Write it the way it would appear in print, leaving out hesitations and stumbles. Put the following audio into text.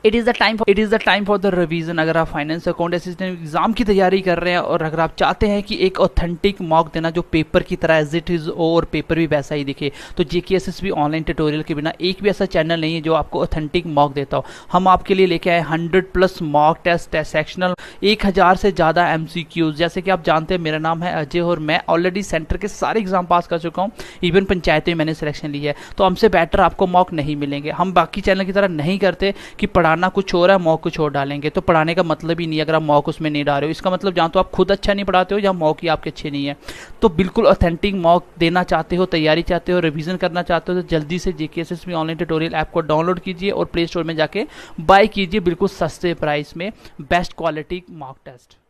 It is the time for the revision. अगर आप finance account assistant exam की तैयारी कर रहे हैं और अगर आप चाहते हैं कि एक ऑथेंटिक मॉक देना जो पेपर की तरह एज इट इज़ और पेपर भी वैसा ही दिखे, तो JKSSB ऑनलाइन ट्यूटोरियल के बिना एक भी ऐसा चैनल नहीं है जो आपको ऑथेंटिक मॉक देता हो। हम आपके लिए लेके आए 100+ मॉक टेस्ट सेक्शनल, 1000 से ज़्यादा MCQ'S। जैसे कि आप जानते हैं मेरा नाम है अजय और मैं ऑलरेडी सेंटर के सारे एग्जाम पास कर चुका हूँ, इवन पंचायत में मैंने सिलेक्शन ली है। तो हमसे बेटर आपको मॉक नहीं मिलेंगे। हम बाकी चैनल की तरह नहीं करते कि पढ़ाना कुछ और है मॉक कुछ और डालेंगे, तो पढ़ाने का मतलब ही नहीं है अगर आप मॉक उसमें नहीं डाल रहे हो। इसका मतलब जहाँ तो आप खुद अच्छा नहीं पढ़ाते हो या मॉक ही आपके अच्छे नहीं है। तो बिल्कुल ऑथेंटिक मॉक देना चाहते हो, तैयारी चाहते हो, रिवीजन करना चाहते हो, तो जल्दी से JKSSB ऑनलाइन ट्यूटोरियल ऐप को डाउनलोड कीजिए और प्ले स्टोर में जाके बाय कीजिए बिल्कुल सस्ते प्राइस में बेस्ट क्वालिटी मॉक टेस्ट।